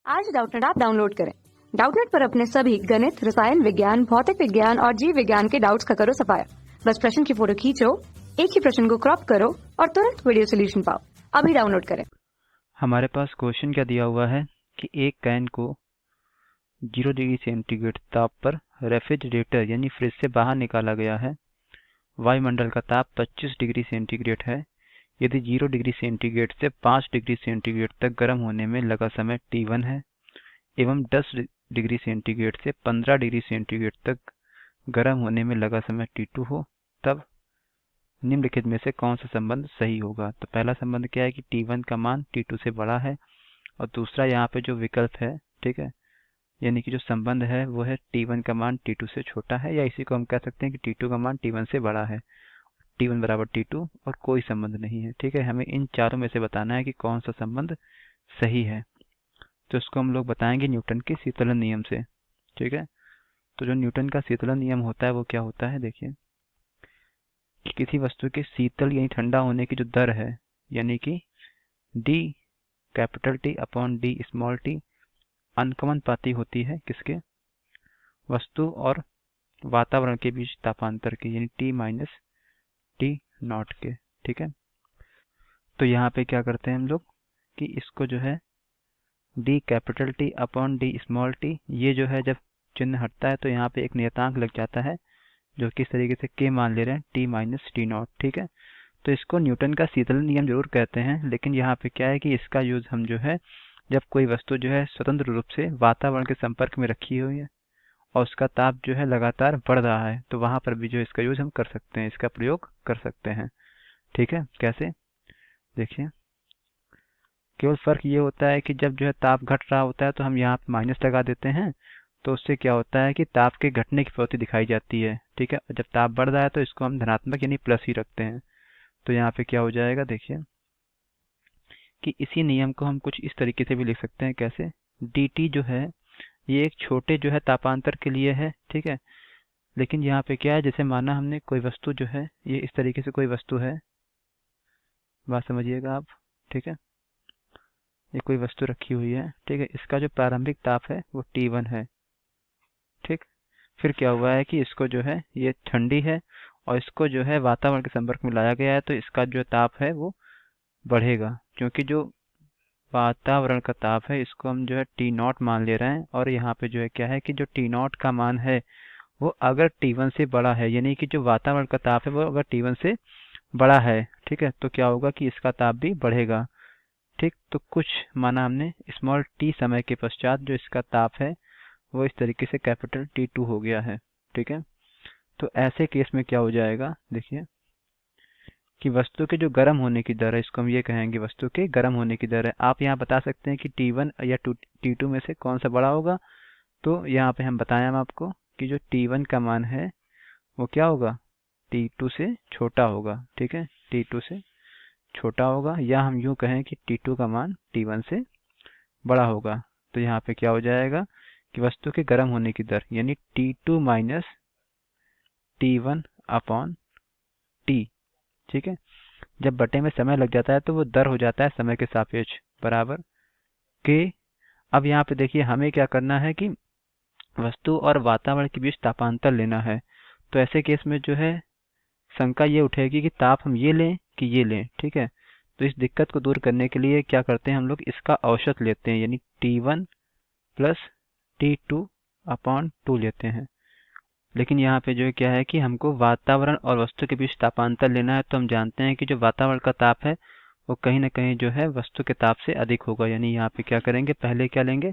आज Doubtnut app download करें। Doubtnut पर अपने सभी गणित, रसायन विज्ञान, भौतिक विज्ञान और जीव विज्ञान के डाउट्स का करो सफाया। बस प्रश्न की फोटो खींचो, एक ही प्रश्न को क्रॉप करो और तुरंत वीडियो सोल्यूशन पाओ। अभी डाउनलोड करें। हमारे पास क्वेश्चन क्या दिया हुआ है कि एक कैन को 0 डिग्री सेंटीग्रेड ताप पर रेफ्रिजरेटर यानी फ्रिज से बाहर निकाला गया है। वायुमंडल का ताप 25 डिग्री सेंटीग्रेड है। यदि 0 डिग्री सेंटीग्रेड से 5 डिग्री सेंटीग्रेड तक गर्म होने में लगा समय T1 है एवं 10 डिग्री सेंटीग्रेड से 15 डिग्री सेंटीग्रेड तक गर्म होने में लगा समय T2 हो, तब निम्नलिखित में से कौन सा संबंध सही होगा। तो पहला संबंध क्या है कि T1 का मान T2 से बड़ा है, और दूसरा यहाँ पे जो विकल्प है, ठीक है, यानी कि जो संबंध है वो है T1 का मान T2 से छोटा है, या इसी को हम कह सकते हैं कि T2 का मान T1 से बड़ा है। T1 बराबर T2 और कोई संबंध नहीं है। ठीक है, हमें इन चारों में से बताना है कि कौन सा संबंध सही है। तो इसको हम लोग बताएंगे न्यूटन के शीतलन नियम से। ठीक है, तो जो न्यूटन का शीतलन नियम होता है वो क्या होता है, देखिए कि किसी वस्तु के शीतल यानी ठंडा होने की जो दर है, यानी कि D capital T upon D small T अनुकमनपाती होती है किसके, वस्तु और वातावरण के बीच तापांतर की, यानी टी माइनस टी नॉट के। ठीक है, तो यहाँ पे क्या करते हैं हम लोग कि इसको जो है D capital T upon D small T, ये जो है जब चिन्ह हटता है तो यहाँ पे एक नियतांक लग जाता है जो किस तरीके से के मान ले रहे हैं टी माइनस टी नॉट। ठीक है, तो इसको न्यूटन का शीतलन नियम जरूर कहते हैं, लेकिन यहाँ पे क्या है कि इसका यूज हम जो है जब कोई वस्तु जो है स्वतंत्र रूप से वातावरण के संपर्क में रखी हुई है और उसका ताप जो है लगातार बढ़ रहा है, तो वहां पर भी जो इसका यूज हम कर सकते हैं, इसका प्रयोग कर सकते हैं। ठीक है, कैसे, देखिए केवल फर्क ये होता है कि जब जो है ताप घट रहा होता है तो हम यहाँ पे माइनस लगा देते हैं, तो उससे क्या होता है कि ताप के घटने की प्रवृत्ति दिखाई जाती है। ठीक है, और जब ताप बढ़ रहा है तो इसको हम धनात्मक यानी प्लस ही रखते हैं। तो यहाँ पे क्या हो जाएगा, देखिए कि इसी नियम को हम कुछ इस तरीके से भी लिख सकते हैं, कैसे, dt जो है ये एक छोटे जो है तापांतर के लिए है। ठीक है, लेकिन यहाँ पे क्या है, जैसे माना हमने कोई वस्तु जो है, ये इस तरीके से कोई वस्तु है, बात समझिएगा आप। ठीक है, ये कोई वस्तु रखी हुई है। ठीक है, इसका जो प्रारंभिक ताप है वो T1 है। ठीक, फिर क्या हुआ है कि इसको जो है ये ठंडी है और इसको जो है वातावरण के संपर्क में लाया गया है, तो इसका जो ताप है वो बढ़ेगा, क्योंकि जो वातावरण का ताप है इसको हम जो है टी नॉट मान ले रहे हैं, और यहाँ पे जो है क्या है कि जो टी नॉट का मान है वो अगर T1 से बड़ा है, यानी कि जो वातावरण का ताप है वो अगर T1 से बड़ा है, ठीक है, तो क्या होगा कि इसका ताप भी बढ़ेगा। ठीक, तो कुछ माना हमने स्मॉल टी समय के पश्चात जो इसका ताप है वो इस तरीके से कैपिटल T2 हो गया है। ठीक है, तो ऐसे केस में क्या हो जाएगा, देखिए कि वस्तु के जो गर्म होने की दर है, इसको हम ये कहेंगे वस्तु के गर्म होने की दर है। आप यहाँ बता सकते हैं कि T1 या T2 में से कौन सा बड़ा होगा, तो यहाँ पे हम बताएं हम आपको कि जो T1 का मान है वो क्या होगा, T2 से छोटा होगा। ठीक है, T2 से छोटा होगा, या हम यूँ कहें कि T2 का मान T1 से बड़ा होगा। तो यहाँ पे क्या हो जाएगा कि वस्तु के गर्म होने की दर यानी T2 minus T1 upon T। ठीक है, जब बटे में समय लग जाता है तो वो दर हो जाता है समय के सापेक्ष बराबर के। अब यहाँ पे देखिए हमें क्या करना है कि वस्तु और वातावरण के बीच तापांतर लेना है। तो ऐसे केस में जो है शंका ये उठेगी कि ताप हम ये लें कि ये लें। ठीक है, तो इस दिक्कत को दूर करने के लिए क्या करते हैं हम लोग, इसका औसत लेते हैं, यानी T1 प्लस T2 अपॉन 2 लेते हैं। लेकिन यहाँ पे जो है क्या है कि हमको वातावरण और वस्तु के बीच तापांतर लेना है, तो हम जानते हैं कि जो वातावरण का ताप है वो कहीं ना कहीं जो है वस्तु के ताप से अधिक होगा। यानी यहाँ पे क्या करेंगे, पहले क्या लेंगे,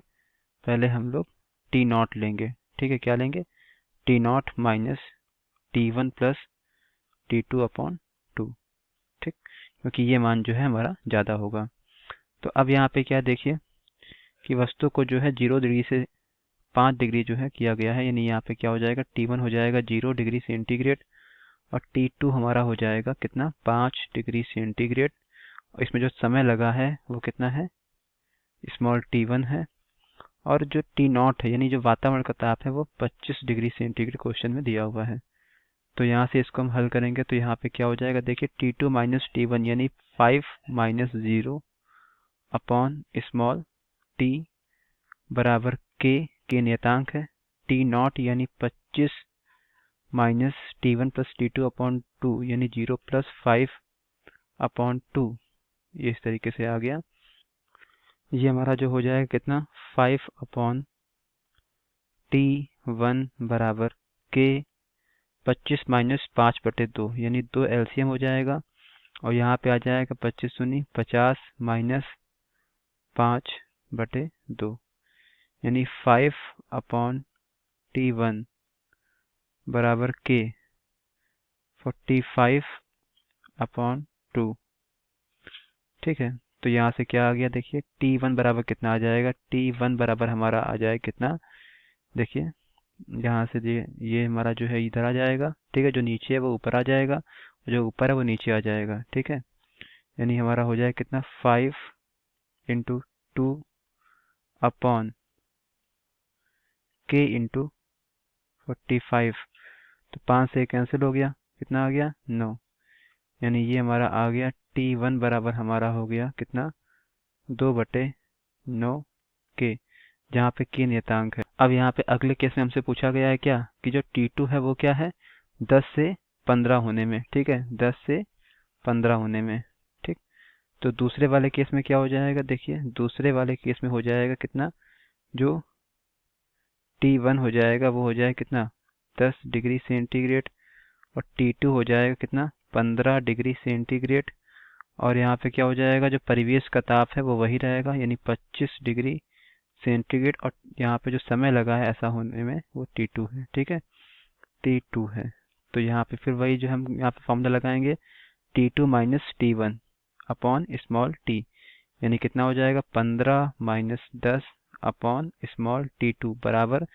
पहले हम लोग T नॉट लेंगे। ठीक है, क्या लेंगे, T not minus T1 plus T2 upon 2। ठीक, क्योंकि ये मान जो है हमारा ज़्यादा होगा। तो अब यहाँ पे क्या देखिए कि वस्तु को जो है 0 डिग्री से 5 डिग्री जो है किया गया है, यानी यहाँ पे क्या हो जाएगा, T1 हो जाएगा 0 डिग्री सेंटीग्रेड और T2 हमारा हो जाएगा कितना, 5 डिग्री सेंटीग्रेड। और इसमें जो समय लगा है वो कितना है, स्मॉल T1 है, और जो T नॉट है यानी जो वातावरण का ताप है वो 25 डिग्री सेंटीग्रेड क्वेश्चन में दिया हुआ है। तो यहाँ से इसको हम हल करेंगे तो यहाँ पे क्या हो जाएगा, देखिए T2 माइनस T1 यानी 5 माइनस 0 अपॉन स्मॉल t बराबर के नियतांक है, टी नॉट यानी 25 minus T1 plus T2 upon 2 यानी 0 प्लस 5 अपॉन 2, ये इस तरीके से आ गया। ये हमारा जो हो जाएगा कितना 5 अपॉन T1 बराबर के 25 माइनस 5/2 यानी 2 एलसीएम हो जाएगा और यहाँ पे आ जाएगा 25 दूनी 50 माइनस 5/2 यानी 5 अपॉन T1 बराबर के 45 अपॉन 2। ठीक है, तो यहाँ से क्या आ गया देखिए T1 बराबर कितना आ जाएगा, T1 बराबर हमारा आ जाएगा कितना, देखिए यहाँ से ये हमारा जो है इधर आ जाएगा। ठीक है, जो नीचे है वो ऊपर आ जाएगा, जो ऊपर है वो नीचे आ जाएगा। ठीक है, यानी हमारा हो जाएगा कितना 5 इंटू 2 अपॉन के इंटू 45, तो 5 से कैंसिल हो गया, कितना आ गया 9, यानी ये हमारा आ गया T1 बराबर हमारा हो गया कितना 2/9 के, जहाँ पे के नियतांक है। अब यहाँ पे अगले केस में हमसे पूछा गया है क्या कि जो T2 है वो क्या है 10 से 15 होने में। ठीक है, 10 से 15 होने में। ठीक, तो दूसरे वाले केस में क्या हो जाएगा, देखिए दूसरे वाले केस में हो जाएगा कितना, जो T1 हो जाएगा वो हो जाएगा कितना 10 डिग्री सेंटीग्रेड और T2 हो जाएगा कितना 15 डिग्री सेंटीग्रेड, और यहाँ पे क्या हो जाएगा जो परिवेश का ताप है वो वही रहेगा यानी 25 डिग्री सेंटीग्रेड, और यहाँ पे जो समय लगा है ऐसा होने में वो T2 है। ठीक है, T2 है, तो यहाँ पे फिर वही जो हम यहाँ पे फॉर्मूला लगाएंगे T2 minus T1 upon small t, यानी कितना हो जाएगा 15 माइनस 10 अपॉन स्मॉल T2 बराबर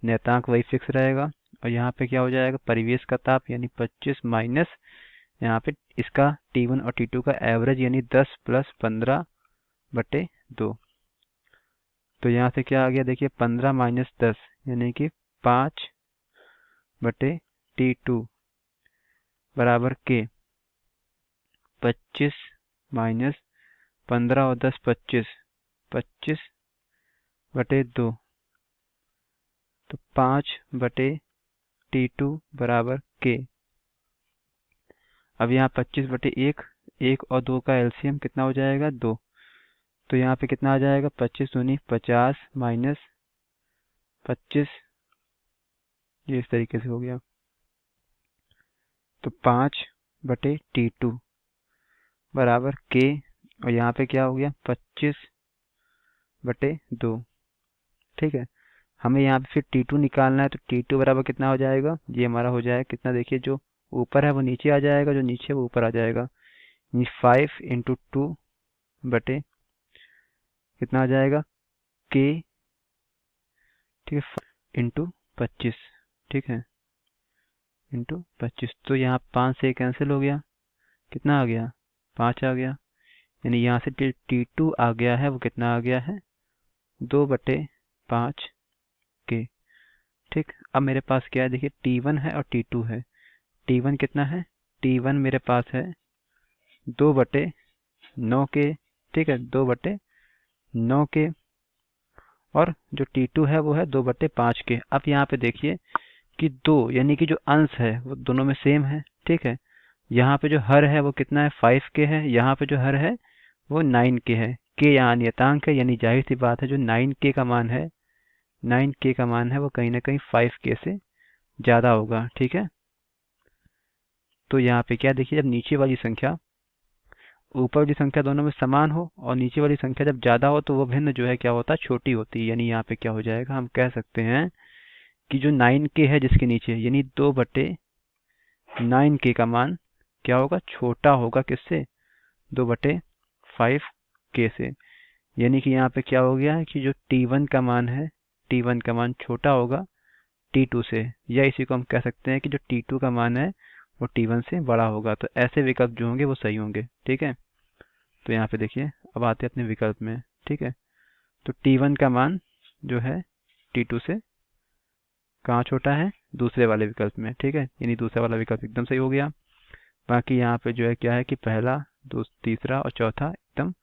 नियतांक वही फिक्स रहेगा, और यहाँ पे क्या हो जाएगा परिवेश का ताप यानी 25 माइनस यहाँ पे इसका T1 और T2 का एवरेज यानी 10 प्लस 15/2, तो यहाँ से क्या आ गया देखिए 15 माइनस 10 यानी कि 5/T2 बराबर के 25 माइनस 15 और 10 25, 25/2, तो 5/T2 बराबर के। अब यहाँ 25/1, 1 और 2 का एलसीएम कितना हो जाएगा 2, तो यहाँ पे कितना आ जाएगा 25 दूनी 50 माइनस 25, ये इस तरीके से हो गया, तो 5/T2 बराबर के, और यहाँ पे क्या हो गया 25/2। ठीक है, हमें यहाँ पे फिर T2 निकालना है, तो T2 बराबर कितना हो जाएगा, ये हमारा हो जाएगा कितना, देखिए जो ऊपर है वो नीचे आ जाएगा, जो नीचे है वो ऊपर आ जाएगा, ये 5 इंटू 2 बटे कितना आ जाएगा के, ठीक है, इंटू 25, ठीक है, इंटू 25, तो यहाँ 5 से कैंसिल हो गया, कितना आ गया 5 आ गया, यानी यहाँ से T2 आ गया है वो कितना आ गया है 2/5 के। ठीक, अब मेरे पास क्या है देखिए T1 है और T2 है, T1 कितना है, T1 मेरे पास है 2/9 के, ठीक है 2/9 के, और जो T2 है वो है 2/5 के। अब यहाँ पे देखिए कि 2 यानी कि जो अंश है वो दोनों में सेम है। ठीक है, यहाँ पे जो हर है वो कितना है 5 के है, यहाँ पे जो हर है वो 9 के है, के यहाँ नियतांक है, यानी जाहिर सी बात है जो 9k का मान है, 9k का मान है वो कहीं ना कहीं 5k से ज़्यादा होगा। ठीक है, तो यहाँ पे क्या देखिए जब नीचे वाली संख्या ऊपर वाली संख्या दोनों में समान हो और नीचे वाली संख्या जब ज़्यादा हो तो वो भिन्न जो है क्या होता है छोटी होती है, यानी यहाँ पे क्या हो जाएगा हम कह सकते हैं कि जो 9k है जिसके नीचे यानी 2/9k का मान क्या होगा छोटा होगा, किससे 2/5k से, यानी कि यहाँ पे क्या हो गया है कि जो T1 का मान है T1 का मान छोटा होगा T2 से, या इसी को हम कह सकते हैं कि जो T2 का मान है वो T1 से बड़ा होगा, तो ऐसे विकल्प जो होंगे वो सही होंगे। ठीक है, तो यहाँ पे देखिए अब आते हैं अपने विकल्प में। ठीक है, तो T1 का मान जो है T2 से कहाँ छोटा है, दूसरे वाले विकल्प में। ठीक है, यानी दूसरा वाला विकल्प एकदम सही हो गया। बाकी यहाँ पे जो है क्या है कि पहला तीसरा और चौथा एकदम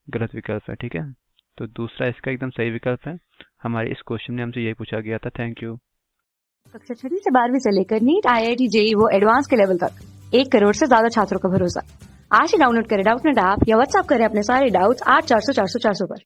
गलत विकल्प है। ठीक है, तो दूसरा इसका एकदम सही विकल्प है, हमारे इस क्वेश्चन में हमसे यही पूछा गया था। Thank you. कक्षा 6वीं से 12वीं से लेकर नीट, IIT, JEE वो एडवांस के लेवल तक 1 करोड़ से ज्यादा छात्रों का भरोसा। आज ही डाउनलोड करें डाउटनेट ऐप या व्हाट्सएप करें अपने सारे डाउट्स 8400 400 400 पर।